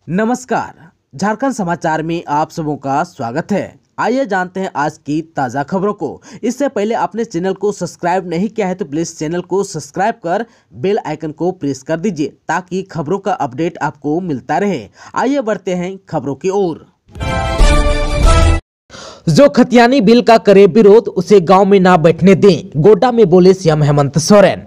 नमस्कार, झारखंड समाचार में आप सबों का स्वागत है। आइए जानते हैं आज की ताज़ा खबरों को। इससे पहले आपने चैनल को सब्सक्राइब नहीं किया है तो प्लीज़ चैनल को सब्सक्राइब कर बेल आइकन को प्रेस कर दीजिए ताकि खबरों का अपडेट आपको मिलता रहे। आइए बढ़ते हैं खबरों की ओर। जो खतियानी बिल का करे विरोध उसे गांव में ना बैठने दें, गोड्डा में बोले सीएम हेमंत सोरेन।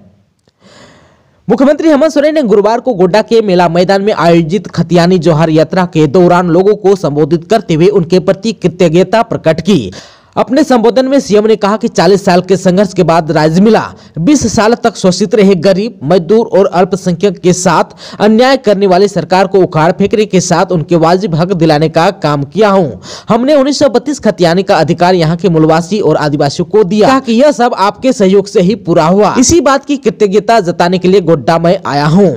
मुख्यमंत्री हेमंत सोरेन ने गुरुवार को गोड्डा के मेला मैदान में आयोजित खतियानी जोहार यात्रा के दौरान लोगों को संबोधित करते हुए उनके प्रति कृतज्ञता प्रकट की। अपने संबोधन में सीएम ने कहा कि 40 साल के संघर्ष के बाद राज्य मिला। 20 साल तक शोषित रहे गरीब, मजदूर और अल्पसंख्यक के साथ अन्याय करने वाली सरकार को उखाड़ फेंकने के साथ उनके वाजिब हक दिलाने का काम किया हूं। हमने 1932 खतियानी का अधिकार यहां के मूलवासी और आदिवासियों को दिया ताकि यह सब आपके सहयोग से ही पूरा हुआ। इसी बात की कृतज्ञता जताने के लिए गोड्डा में आया हूँ।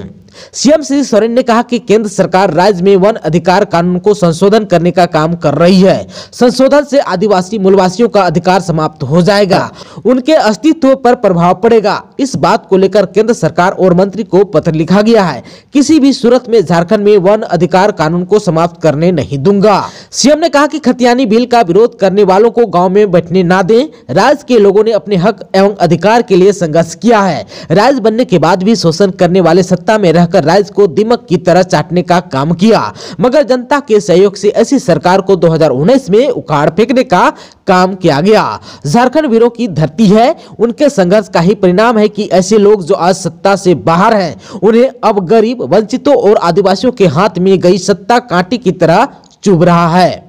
सीएम श्री सोरेन ने कहा कि केंद्र सरकार राज्य में वन अधिकार कानून को संशोधन करने का काम कर रही है। संशोधन से आदिवासी मूलवासियों का अधिकार समाप्त हो जाएगा, उनके अस्तित्व पर प्रभाव पड़ेगा। इस बात को लेकर केंद्र सरकार और मंत्री को पत्र लिखा गया है। किसी भी सूरत में झारखंड में वन अधिकार कानून को समाप्त करने नहीं दूंगा। सीएम ने कहा कि खतियानी बिल का विरोध करने वालों को गाँव में बैठने न दें। राज्य के लोगों ने अपने हक एवं अधिकार के लिए संघर्ष किया है। राज्य बनने के बाद भी शोषण करने वाले सत्ता में रहकर राज्य को दीमक की तरह चाटने का काम किया, मगर जनता के सहयोग से ऐसी सरकार को 2019 में उखाड़ फेंकने का काम किया गया। झारखंड वीरों की धरती है, उनके संघर्ष का ही परिणाम है कि ऐसे लोग जो आज सत्ता से बाहर हैं, उन्हें अब गरीब, वंचितों और आदिवासियों के हाथ में गई सत्ता कांटे की तरह चुभ रहा है।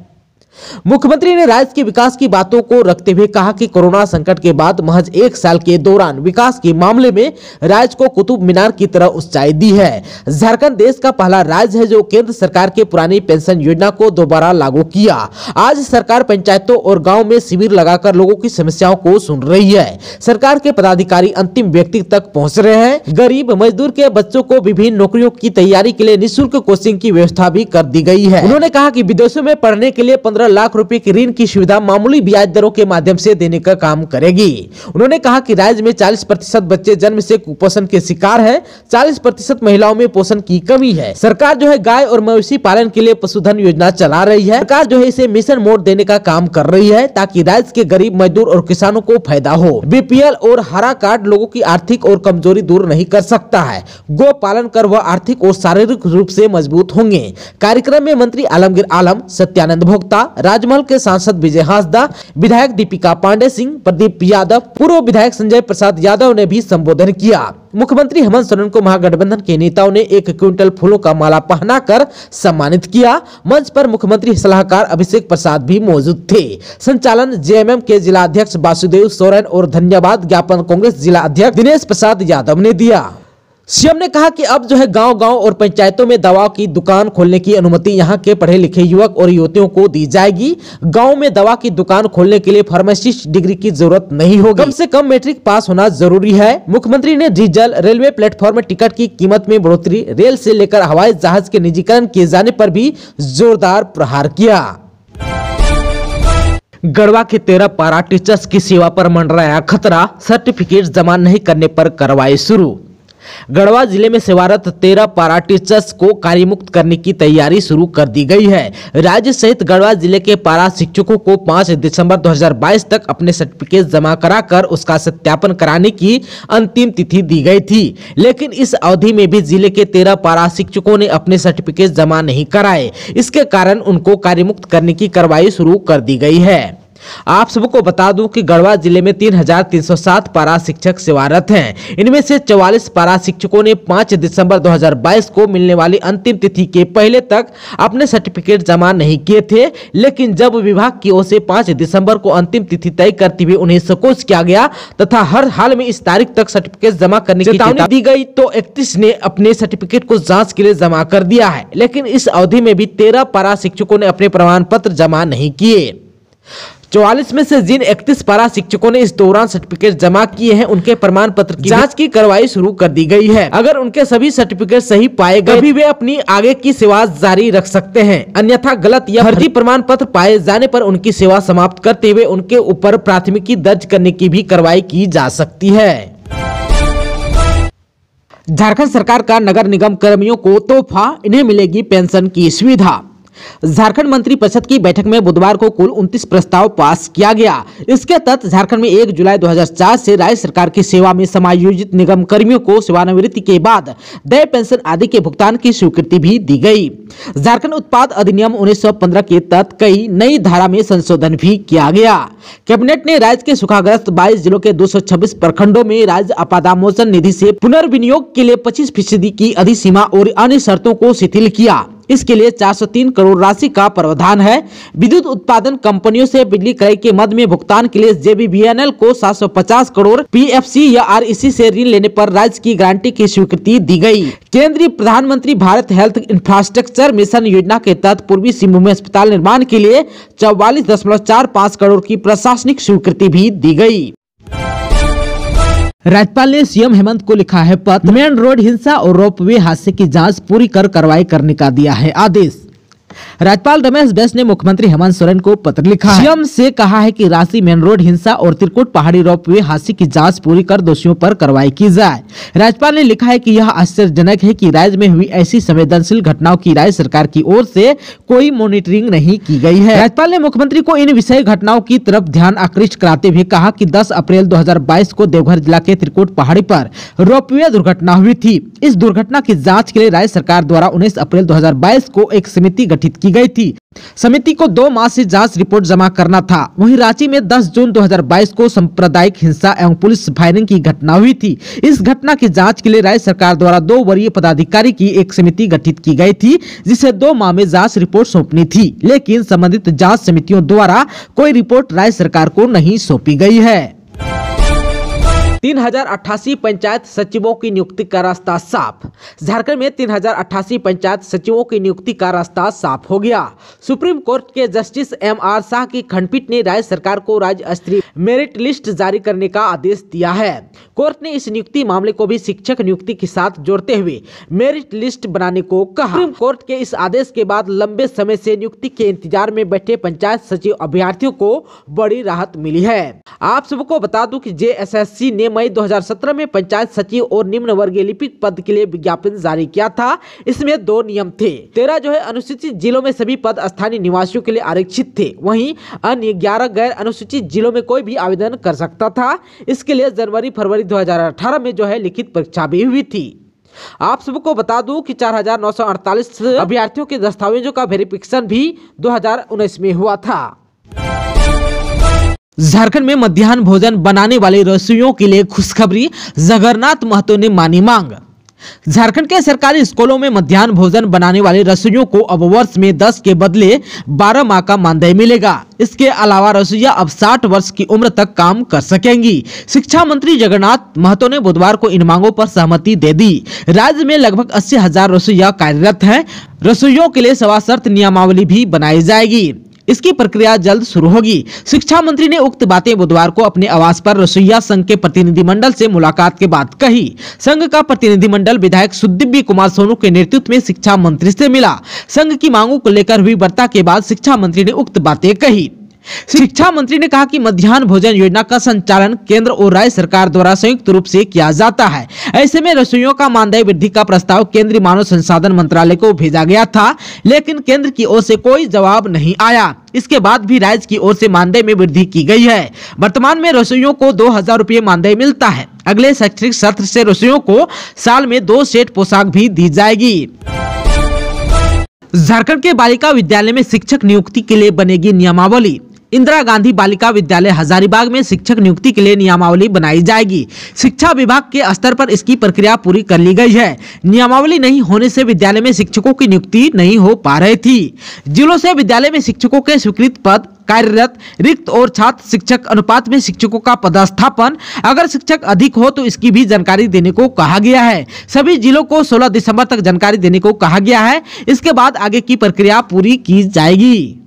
मुख्यमंत्री ने राज्य के विकास की बातों को रखते हुए कहा कि कोरोना संकट के बाद महज 1 साल के दौरान विकास के मामले में राज्य को कुतुब मीनार की तरह ऊंचाई दी है। झारखंड देश का पहला राज्य है जो केंद्र सरकार के पुरानी पेंशन योजना को दोबारा लागू किया। आज सरकार पंचायतों और गांव में शिविर लगाकर लोगों की समस्याओं को सुन रही है। सरकार के पदाधिकारी अंतिम व्यक्ति तक पहुँच रहे हैं। गरीब मजदूर के बच्चों को विभिन्न नौकरियों की तैयारी के लिए निःशुल्क कोचिंग की व्यवस्था भी कर दी गई है। उन्होंने कहा कि विदेशों में पढ़ने के लिए 15 लाख रुपए की ऋण की सुविधा मामूली ब्याज दरों के माध्यम से देने का काम करेगी। उन्होंने कहा कि राज्य में 40% बच्चे जन्म से कुपोषण के शिकार हैं। 40% महिलाओं में पोषण की कमी है। सरकार जो है गाय और मवेशी पालन के लिए पशुधन योजना चला रही है। सरकार जो है इसे मिशन मोड देने का काम कर रही है ताकि राज्य के गरीब, मजदूर और किसानों को फायदा हो। बीपीएल और हरा कार्ड लोगों की आर्थिक और कमजोरी दूर नहीं कर सकता है। गो पालन कर वह आर्थिक और शारीरिक रूप से मजबूत होंगे। कार्यक्रम में मंत्री आलमगीर आलम, सत्यानंद भोक्ता, राजमहल के सांसद विजय हांसदा, विधायक दीपिका पांडे सिंह, प्रदीप यादव, पूर्व विधायक संजय प्रसाद यादव ने भी संबोधन किया। मुख्यमंत्री हेमंत सोरेन को महागठबंधन के नेताओं ने 1 क्विंटल फूलों का माला पहनाकर सम्मानित किया। मंच पर मुख्यमंत्री सलाहकार अभिषेक प्रसाद भी मौजूद थे। संचालन जेएमएम के जिला अध्यक्ष वासुदेव सोरेन और धन्यवाद ज्ञापन कांग्रेस जिला अध्यक्ष दिनेश प्रसाद यादव ने दिया। सीएम ने कहा कि अब जो है गांव-गांव और पंचायतों में दवा की दुकान खोलने की अनुमति यहां के पढ़े लिखे युवक और युवतियों को दी जाएगी। गांव में दवा की दुकान खोलने के लिए फार्मासिस्ट डिग्री की जरूरत नहीं होगी। कम से कम मैट्रिक पास होना जरूरी है। मुख्यमंत्री ने डीजल, रेलवे प्लेटफॉर्म टिकट की कीमत में बढ़ोतरी, रेल से लेकर हवाई जहाज के निजीकरण किए जाने पर भी जोरदार प्रहार किया। गढ़वा के 13 पारा टीचर्स की सेवा पर मंडराया खतरा, सर्टिफिकेट जमा नहीं करने पर कार्रवाई शुरू। गढ़वा जिले में सेवारत 13 पारा टीचर्स को कार्यमुक्त करने की तैयारी शुरू कर दी गई है। राज्य सहित गढ़वा जिले के पारा शिक्षकों को 5 दिसंबर 2022 तक अपने सर्टिफिकेट जमा कराकर उसका सत्यापन कराने की अंतिम तिथि दी गई थी, लेकिन इस अवधि में भी जिले के 13 पारा शिक्षकों ने अपने सर्टिफिकेट जमा नहीं कराए। इसके कारण उनको कार्यमुक्त करने की कार्रवाई शुरू कर दी गई है। आप सबको बता दूं कि गढ़वा जिले में 3307 पारा शिक्षक सेवारत हैं। इनमें से 44 पारा शिक्षकों ने 5 दिसंबर 2022 को मिलने वाली अंतिम तिथि के पहले तक अपने सर्टिफिकेट जमा नहीं किए थे, लेकिन जब विभाग की ओर से 5 दिसंबर को अंतिम तिथि तय करते हुए उन्हें संकोच किया गया तथा हर हाल में इस तारीख तक सर्टिफिकेट जमा करने की चेतावनी दी गई तो 31 ने अपने सर्टिफिकेट को जाँच के लिए जमा कर दिया है, लेकिन इस अवधि में भी 13 पारा शिक्षकों ने अपने प्रमाण पत्र जमा नहीं किए। 44 में से जिन 31 पारा शिक्षकों ने इस दौरान सर्टिफिकेट जमा किए हैं उनके प्रमाण पत्र की जांच की कार्रवाई शुरू कर दी गई है। अगर उनके सभी सर्टिफिकेट सही पाए गए तभी वे अपनी आगे की सेवा जारी रख सकते हैं, अन्यथा गलत या फर्जी प्रमाण पत्र पाए जाने पर उनकी सेवा समाप्त करते हुए उनके ऊपर प्राथमिकी दर्ज करने की भी कार्रवाई की जा सकती है। झारखंड सरकार का नगर निगम कर्मियों को तोहफा, इन्हें मिलेगी पेंशन की सुविधा। झारखंड मंत्रिपरिषद की बैठक में बुधवार को कुल 29 प्रस्ताव पास किया गया। इसके तहत झारखंड में 1 जुलाई 2004 से राज्य सरकार की सेवा में समायोजित निगम कर्मियों को सेवानिवृत्ति के बाद देय पेंशन आदि के भुगतान की स्वीकृति भी दी गई। झारखंड उत्पाद अधिनियम 1915 के तहत कई नई धारा में संशोधन भी किया गया। कैबिनेट ने राज्य के सूखाग्रस्त 22 जिलों के 226 प्रखंडों में राज्य आपदा मोचन निधि से पुनर्विनियोग के लिए 25% की अधिसीमा और अन्य शर्तों को शिथिल किया। इसके लिए 403 करोड़ राशि का प्रावधान है। विद्युत उत्पादन कंपनियों से बिजली क्रय के मद में भुगतान के लिए JBVNL को 750 करोड़, PFC या REC से ऋण लेने पर राज्य की गारंटी की स्वीकृति दी गई। केंद्रीय प्रधानमंत्री भारत हेल्थ इंफ्रास्ट्रक्चर मिशन योजना के तहत पूर्वी सिंहभूम में अस्पताल निर्माण के लिए 44.45 करोड़ की प्रशासनिक स्वीकृति भी दी गई। राज्यपाल ने सीएम हेमंत को लिखा है पत्र। मेन रोड हिंसा और रोपवे हादसे की जांच पूरी कर कार्रवाई करने का दिया है आदेश। राज्यपाल रमेश बैस ने मुख्यमंत्री हेमंत सोरेन को पत्र लिखा। सीएम से कहा है कि रांची मेन रोड हिंसा और त्रिकुट पहाड़ी रोपवे हादसे की जांच पूरी कर दोषियों पर कार्रवाई की जाए। राज्यपाल ने लिखा है कि यह आश्चर्यजनक है कि राज्य में हुई ऐसी संवेदनशील घटनाओं की राज्य सरकार की ओर से कोई मॉनिटरिंग नहीं की गई है। राज्यपाल ने मुख्यमंत्री को इन विषय घटनाओं की तरफ ध्यान आकृष्ट कराते हुए कहा कि 10 अप्रैल 2022 को देवघर जिला के त्रिकुट पहाड़ी पर रोपवे दुर्घटना हुई थी। इस दुर्घटना की जाँच के लिए राज्य सरकार द्वारा 19 अप्रैल 2022 को एक समिति गठित की गई थी। समिति को 2 माह से जांच रिपोर्ट जमा करना था। वहीं रांची में 10 जून 2022 को सांप्रदायिक हिंसा एवं पुलिस फायरिंग की घटना हुई थी। इस घटना की जांच के लिए राज्य सरकार द्वारा 2 वरीय पदाधिकारी की एक समिति गठित की गई थी, जिसे 2 माह में जांच रिपोर्ट सौंपनी थी, लेकिन संबंधित जांच समितियों द्वारा कोई रिपोर्ट राज्य सरकार को नहीं सौंपी गई है। 3088 पंचायत सचिवों की नियुक्ति का रास्ता साफ। झारखंड में 3088 पंचायत सचिवों की नियुक्ति का रास्ता साफ हो गया। सुप्रीम कोर्ट के जस्टिस MR शाह की खंडपीठ ने राज्य सरकार को राज्य स्तरीय मेरिट लिस्ट जारी करने का आदेश दिया है। कोर्ट ने इस नियुक्ति मामले को भी शिक्षक नियुक्ति के साथ जोड़ते हुए मेरिट लिस्ट बनाने को कहा। सुप्रीम कोर्ट के इस आदेश के बाद लंबे समय से नियुक्ति के इंतजार में बैठे पंचायत सचिव अभ्यर्थियों को बड़ी राहत मिली है। आप सबको बता दूं कि JSSC ने मई 2017 में पंचायत सचिव और निम्न वर्गीय लिपिक पद के लिए विज्ञापन जारी किया था। इसमें 2 नियम थे। 13 अनुसूचित जिलों में सभी पद स्थानीय निवासियों के लिए आरक्षित थे। वहीं अन्य 11 गैर अनुसूचित जिलों में कोई भी आवेदन कर सकता था। इसके लिए जनवरी-फरवरी 2018 में लिखित परीक्षा भी हुई थी। आप सबको बता दूं कि 4948 अभ्यर्थियों के दस्तावेजों का वेरिफिकेशन भी 2019 में हुआ था। झारखंड में मध्याह्न भोजन बनाने वाले रसोइयों के लिए खुशखबरी, जगन्नाथ महतो ने मानी मांग। झारखंड के सरकारी स्कूलों में मध्याह्न भोजन बनाने वाले रसोइयों को अब वर्ष में 10 के बदले 12 माह का मानदेय मिलेगा। इसके अलावा रसोइया अब 60 वर्ष की उम्र तक काम कर सकेंगी। शिक्षा मंत्री जगन्नाथ महतो ने बुधवार को इन मांगों पर सहमति दे दी। राज्य में लगभग 80,000 रसोइया कार्यरत हैं। रसोइयों के लिए सवाशर्त नियमावली भी बनाई जाएगी। इसकी प्रक्रिया जल्द शुरू होगी। शिक्षा मंत्री ने उक्त बातें बुधवार को अपने आवास पर रसोइया संघ के प्रतिनिधिमंडल से मुलाकात के बाद कही। संघ का प्रतिनिधिमंडल विधायक सुदिव्य कुमार सोनू के नेतृत्व में शिक्षा मंत्री से मिला। संघ की मांगों को लेकर हुई वार्ता के बाद शिक्षा मंत्री ने उक्त बातें कही। शिक्षा मंत्री ने कहा कि मध्याह्न भोजन योजना का संचालन केंद्र और राज्य सरकार द्वारा संयुक्त रूप से किया जाता है। ऐसे में रसोइयों का मानदेय वृद्धि का प्रस्ताव केंद्रीय मानव संसाधन मंत्रालय को भेजा गया था, लेकिन केंद्र की ओर से कोई जवाब नहीं आया। इसके बाद भी राज्य की ओर से मानदेय में वृद्धि की गई है। वर्तमान में रसोइयों को 2000 रुपये मानदेय मिलता है। अगले शैक्षणिक सत्र से रसोइयों को साल में 2 सेट पोशाक भी दी जाएगी। झारखंड के बालिका विद्यालय में शिक्षक नियुक्ति के लिए बनेगी नियमावली। इंदिरा गांधी बालिका विद्यालय हजारीबाग में शिक्षक नियुक्ति के लिए नियमावली बनाई जाएगी। शिक्षा विभाग के स्तर पर इसकी प्रक्रिया पूरी कर ली गई है। नियमावली नहीं होने से विद्यालय में शिक्षकों की नियुक्ति नहीं हो पा रही थी। जिलों से विद्यालय में शिक्षकों के स्वीकृत पद, कार्यरत, रिक्त और छात्र शिक्षक अनुपात में शिक्षकों का पदस्थापन, अगर शिक्षक अधिक हो तो इसकी भी जानकारी देने को कहा गया है। सभी जिलों को 16 दिसंबर तक जानकारी देने को कहा गया है। इसके बाद आगे की प्रक्रिया पूरी की जाएगी।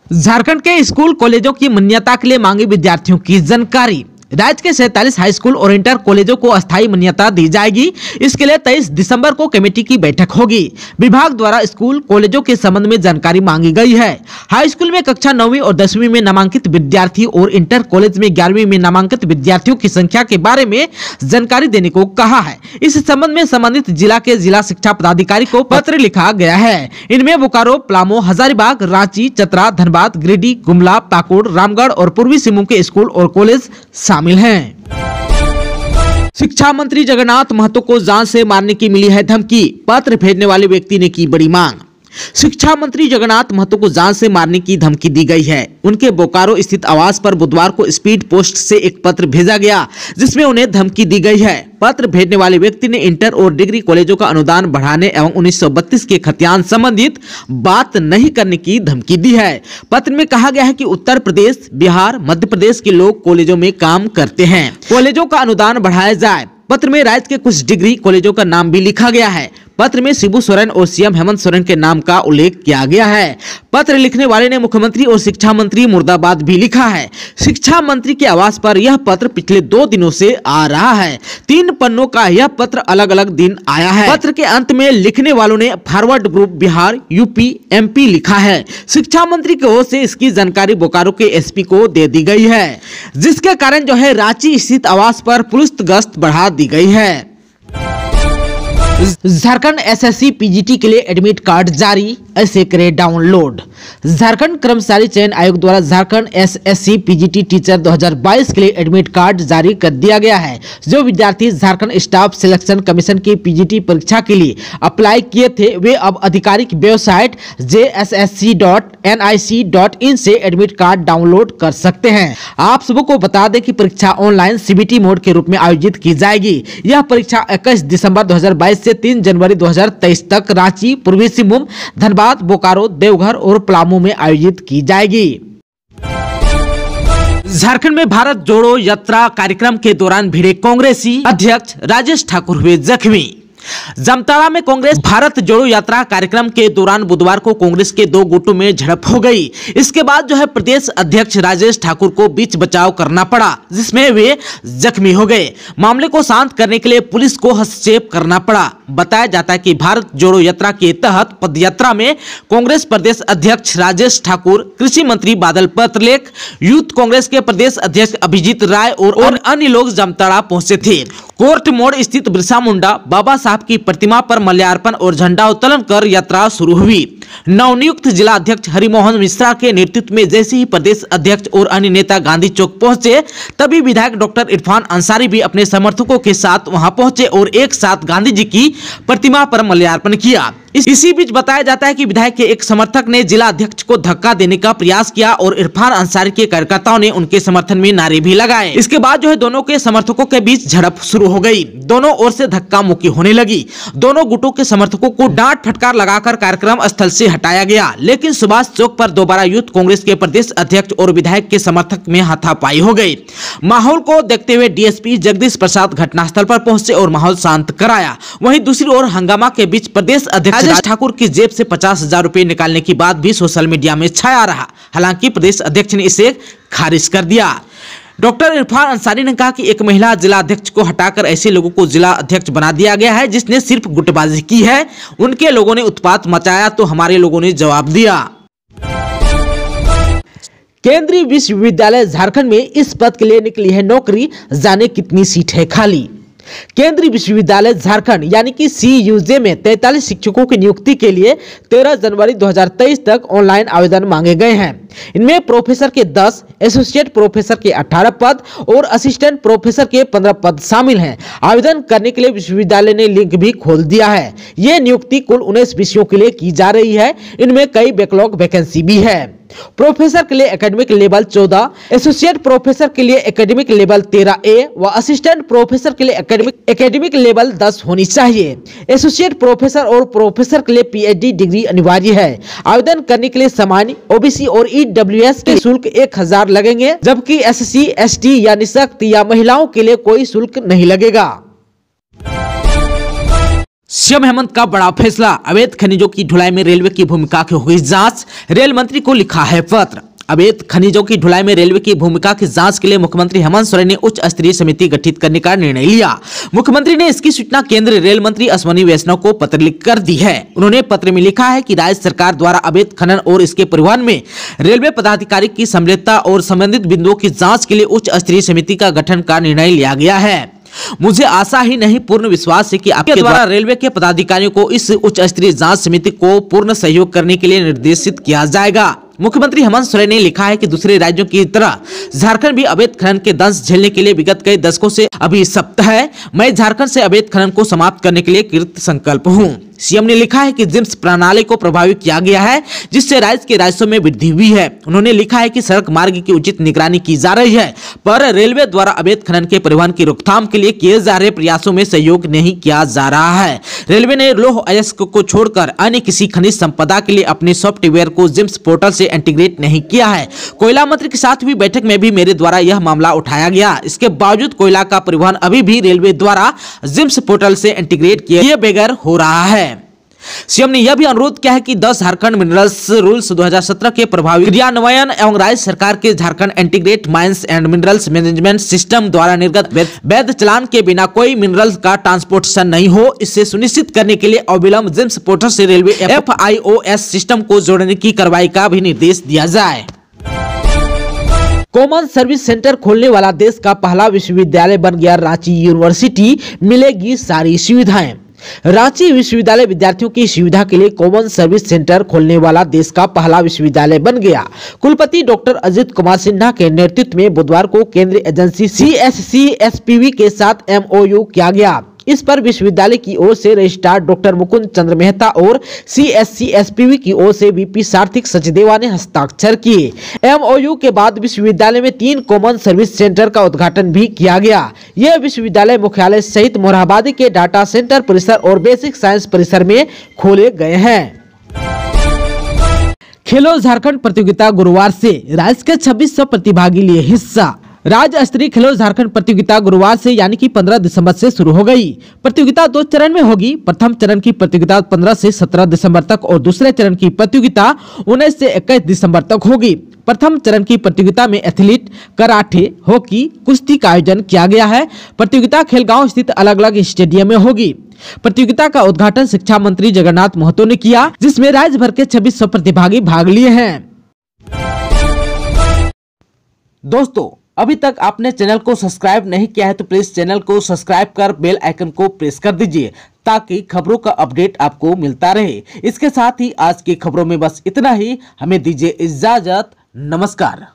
झारखंड के स्कूल कॉलेजों की मान्यता के लिए मांगी विद्यार्थियों की जानकारी। राज्य के 47 हाई स्कूल और इंटर कॉलेजों को अस्थायी मान्यता दी जाएगी। इसके लिए 23 दिसंबर को कमेटी की बैठक होगी। विभाग द्वारा स्कूल कॉलेजों के संबंध में जानकारी मांगी गई है। हाई स्कूल में कक्षा 9वीं और 10वीं में नामांकित विद्यार्थी और इंटर कॉलेज में 11वीं में नामांकित विद्यार्थियों की संख्या के बारे में जानकारी देने को कहा है। इस संबंध में संबंधित जिला के जिला शिक्षा पदाधिकारी को पत्र लिखा गया है। इनमें बोकारो, पलामू, हजारीबाग, रांची, चतरा, धनबाद, गिरिडीह, गुमला, पाकुड़, रामगढ़ और पूर्वी सिंहभूम के स्कूल और कॉलेज शामिल हैं। शिक्षा मंत्री जगन्नाथ महतो को जान से मारने की मिली है धमकी। पत्र भेजने वाले व्यक्ति ने की बड़ी मांग। शिक्षा मंत्री जगन्नाथ महतो को जान से मारने की धमकी दी गई है। उनके बोकारो स्थित आवास पर बुधवार को स्पीड पोस्ट से एक पत्र भेजा गया, जिसमें उन्हें धमकी दी गई है। पत्र भेजने वाले व्यक्ति ने इंटर और डिग्री कॉलेजों का अनुदान बढ़ाने एवं 1932 के खतियान संबंधित बात नहीं करने की धमकी दी है। पत्र में कहा गया है कि उत्तर प्रदेश, बिहार, मध्य प्रदेश के लोग कॉलेजों में काम करते हैं, कॉलेजों का अनुदान बढ़ाया जाए। पत्र में राज्य के कुछ डिग्री कॉलेजों का नाम भी लिखा गया है। पत्र में शिबू सोरेन और सीएम हेमंत सोरेन के नाम का उल्लेख किया गया है। पत्र लिखने वाले ने मुख्यमंत्री और शिक्षा मंत्री मुर्दाबाद भी लिखा है। शिक्षा मंत्री के आवास पर यह पत्र पिछले 2 दिनों से आ रहा है। 3 पन्नों का यह पत्र अलग अलग दिन आया है। पत्र के अंत में लिखने वालों ने forward group Bihar, UP, MP लिखा है। शिक्षा मंत्री की ओर से इसकी जानकारी बोकारो के एसपी को दे दी गई है, जिसके कारण जो है रांची स्थित आवास पर पुलिस गश्त बढ़ा दी गई है। झारखंड एसएससी पीजीटी के लिए एडमिट कार्ड जारी, ऐसे करें डाउनलोड। झारखंड कर्मचारी चयन आयोग द्वारा झारखंड एसएससी पीजीटी टीचर 2022 के लिए एडमिट कार्ड जारी कर दिया गया है। जो विद्यार्थी झारखंड स्टाफ सिलेक्शन कमीशन की पीजीटी परीक्षा के लिए अप्लाई किए थे, वे अब आधिकारिक वेबसाइट jssc.nic.in से एडमिट कार्ड डाउनलोड कर सकते हैं। आप सबको बता दें कि परीक्षा ऑनलाइन सीबीटी मोड के रूप में आयोजित की जाएगी। यह परीक्षा 21 दिसंबर 2022 से 3 जनवरी 2023 तक रांची, पूर्वी सिंहभूम, धनबाद, बोकारो, देवघर और पलामू में आयोजित की जाएगी। झारखंड में भारत जोड़ो यात्रा कार्यक्रम के दौरान भिड़े कांग्रेसी अध्यक्ष राजेश ठाकुर हुए जख्मी। जामताड़ा में कांग्रेस भारत जोड़ो यात्रा कार्यक्रम के दौरान बुधवार को कांग्रेस के 2 गुटों में झड़प हो गई। इसके बाद जो है प्रदेश अध्यक्ष राजेश ठाकुर को बीच बचाव करना पड़ा, जिसमें वे जख्मी हो गए। मामले को शांत करने के लिए पुलिस को हस्तक्षेप करना पड़ा। बताया जाता है कि भारत जोड़ो यात्रा के तहत पदयात्रा में कांग्रेस प्रदेश अध्यक्ष राजेश ठाकुर, कृषि मंत्री बादल पत्रलेख, यूथ कांग्रेस के प्रदेश अध्यक्ष अभिजीत राय और अन्य लोग जामताड़ा पहुंचे थे। कोर्ट मोड़ स्थित बिरसा मुंडा बाबा साहब की प्रतिमा पर माल्यार्पण और झंडा उत्तोलन कर यात्रा शुरू हुई। नवनियुक्त जिला अध्यक्ष हरिमोहन मिश्रा के नेतृत्व में जैसे ही प्रदेश अध्यक्ष और अन्य नेता गांधी चौक पहुंचे, तभी विधायक डॉक्टर इरफान अंसारी भी अपने समर्थकों के साथ वहां पहुंचे और एक साथ गांधी जी की प्रतिमा पर माल्यार्पण किया। इसी बीच बताया जाता है कि विधायक के एक समर्थक ने जिला अध्यक्ष को धक्का देने का प्रयास किया और इरफान अंसारी के कार्यकर्ताओं ने उनके समर्थन में नारे भी लगाए। इसके बाद जो है दोनों के समर्थकों के बीच झड़प शुरू हो गई। दोनों ओर से धक्का मुक्की होने लगी। दोनों गुटों के समर्थकों को डांट फटकार लगाकर कार्यक्रम स्थल से हटाया गया, लेकिन सुभाष चौक पर दोबारा यूथ कांग्रेस के प्रदेश अध्यक्ष और विधायक के समर्थक में हाथापाई हो गई। माहौल को देखते हुए डीएसपी जगदीश प्रसाद घटनास्थल पर पहुंचे और माहौल शांत कराया। वहीं दूसरी ओर हंगामा के बीच प्रदेश अध्यक्ष राजेश ठाकुर की जेब से 50,000 रुपए निकालने की बात भी सोशल मीडिया में छाया रहा। हालांकि प्रदेश अध्यक्ष ने इसे खारिज कर दिया। डॉक्टर इरफान अंसारी ने कहा कि एक महिला जिला अध्यक्ष को हटाकर ऐसे लोगों को जिला अध्यक्ष बना दिया गया है जिसने सिर्फ गुटबाजी की है। उनके लोगों ने उत्पात मचाया तो हमारे लोगों ने जवाब दिया। केंद्रीय विश्वविद्यालय झारखंड में इस पद के लिए निकली है नौकरी, जाने कितनी सीट है खाली। केंद्रीय विश्वविद्यालय झारखंड यानी कि CUJ में 43 शिक्षकों की नियुक्ति के लिए 13 जनवरी 2023 तक ऑनलाइन आवेदन मांगे गए हैं। इनमें प्रोफेसर के 10, एसोसिएट प्रोफेसर के 18 पद और असिस्टेंट प्रोफेसर के 15 पद शामिल हैं। आवेदन करने के लिए विश्वविद्यालय ने लिंक भी खोल दिया है। यह नियुक्ति कुल 19 विषयों के लिए की जा रही है। इनमें कई बैकलॉग वैकेंसी भी है। प्रोफेसर के लिए एकेडमिक लेवल 14, एसोसिएट प्रोफेसर के लिए एकेडमिक लेवल 13A व असिस्टेंट प्रोफेसर के लिए एकेडमिक लेवल 10 होनी चाहिए। एसोसिएट प्रोफेसर और प्रोफेसर के लिए PhD डिग्री अनिवार्य है। आवेदन करने के लिए सामान्य, OBC और EWS के शुल्क 1000 लगेंगे, जबकि SC, ST या निःशक्त या महिलाओं के लिए कोई शुल्क नहीं लगेगा। सीएम हेमंत का बड़ा फैसला, अवैध खनिजों की ढुलाई में रेलवे की भूमिका की होगी जांच। रेल मंत्री को लिखा है पत्र। अवैध खनिजों की ढुलाई में रेलवे की भूमिका की जांच के लिए मुख्यमंत्री हेमंत सोरेन ने उच्च स्तरीय समिति गठित करने का निर्णय लिया। मुख्यमंत्री ने इसकी सूचना केंद्रीय रेल मंत्री अश्विनी वैष्णव को पत्र लिखकर दी है। उन्होंने पत्र में लिखा है कि राज्य सरकार द्वारा अवैध खनन और इसके परिवहन में रेलवे पदाधिकारी की सम्मिलितता और संबंधित बिंदुओं की जांच के लिए उच्च स्तरीय समिति का गठन का निर्णय लिया गया है। मुझे आशा ही नहीं पूर्ण विश्वास है कि आपके द्वारा रेलवे के पदाधिकारियों को इस उच्च स्तरीय जांच समिति को पूर्ण सहयोग करने के लिए निर्देशित किया जाएगा। मुख्यमंत्री हेमंत सोरेन ने लिखा है कि दूसरे राज्यों की तरह झारखंड भी अवैध खनन के दंश झेलने के लिए विगत कई दशकों से अभिशप्त है। मैं झारखंड से अवैध खनन को समाप्त करने के लिए कृत संकल्प हूँ। सीएम ने लिखा है कि जिम्स प्रणाली को प्रभावित किया गया है, जिससे राज्य के राजस्व में वृद्धि हुई है। उन्होंने लिखा है कि सड़क मार्ग की उचित निगरानी की जा रही है, पर रेलवे द्वारा अवैध खनन के परिवहन की रोकथाम के लिए किए जा रहे प्रयासों में सहयोग नहीं किया जा रहा है। रेलवे ने लौह अयस्क को छोड़कर अन्य किसी खनिज संपदा के लिए अपने सॉफ्टवेयर को जिम्स पोर्टल से इंटीग्रेट नहीं किया है। कोयला मंत्री के साथ हुई बैठक में भी मेरे द्वारा यह मामला उठाया गया। इसके बावजूद कोयला का परिवहन अभी भी रेलवे द्वारा जिम्स पोर्टल से इंटीग्रेट किए बगैर हो रहा है। सीएम ने यह भी अनुरोध किया है कि 10 झारखंड मिनरल्स रूल्स 2017 के प्रभावी क्रियान्वयन एवं राज्य सरकार के Jharkhand integrate mines and minerals management system द्वारा निर्गत वैध चालान के बिना कोई मिनरल्स का ट्रांसपोर्टेशन नहीं हो, इससे सुनिश्चित करने के लिए अविलंब जिम्स पोर्टल से रेलवे FIOS सिस्टम को जोड़ने की कार्रवाई का भी निर्देश दिया जाए। कॉमन सर्विस सेंटर खोलने वाला देश का पहला विश्वविद्यालय बन गया रांची यूनिवर्सिटी, मिलेगी सारी सुविधाएं। रांची विश्वविद्यालय विद्यार्थियों की सुविधा के लिए कॉमन सर्विस सेंटर खोलने वाला देश का पहला विश्वविद्यालय बन गया। कुलपति डॉक्टर अजित कुमार सिन्हा के नेतृत्व में बुधवार को केंद्रीय एजेंसी CSCSPV के साथ MOU किया गया। इस पर विश्वविद्यालय की ओर से रजिस्ट्रार डॉक्टर मुकुंद चंद्र मेहता और CSCSPV की ओर से VP सार्थिक सचदेवा ने हस्ताक्षर किए। MOU के बाद विश्वविद्यालय में 3 कॉमन सर्विस सेंटर का उद्घाटन भी किया गया। यह विश्वविद्यालय मुख्यालय सहित मोरहाबादी के डाटा सेंटर परिसर और बेसिक साइंस परिसर में खोले गए हैं। खेलो झारखंड प्रतियोगिता गुरुवार से, राज्य के 2600 प्रतिभागी लिए हिस्सा। राज्य स्तरीय खेलो झारखंड प्रतियोगिता गुरुवार से यानी कि 15 दिसंबर से शुरू हो गई। प्रतियोगिता 2 चरण में होगी। प्रथम चरण की प्रतियोगिता 15 से 17 दिसंबर तक और दूसरे चरण की प्रतियोगिता 19 से 21 दिसंबर तक होगी। प्रथम चरण की प्रतियोगिता में एथलीट, कराटे, हॉकी, कुश्ती का आयोजन किया गया है। प्रतियोगिता खेलगांव स्थित अलग अलग स्टेडियम में होगी। प्रतियोगिता का उद्घाटन शिक्षा मंत्री जगन्नाथ महतो ने किया, जिसमें राज्य भर के 2600 प्रतिभागी भाग लिए हैं। दोस्तों, अभी तक आपने चैनल को सब्सक्राइब नहीं किया है तो प्लीज चैनल को सब्सक्राइब कर बेल आइकन को प्रेस कर दीजिए ताकि खबरों का अपडेट आपको मिलता रहे। इसके साथ ही आज की खबरों में बस इतना ही। हमें दीजिए इजाजत। नमस्कार।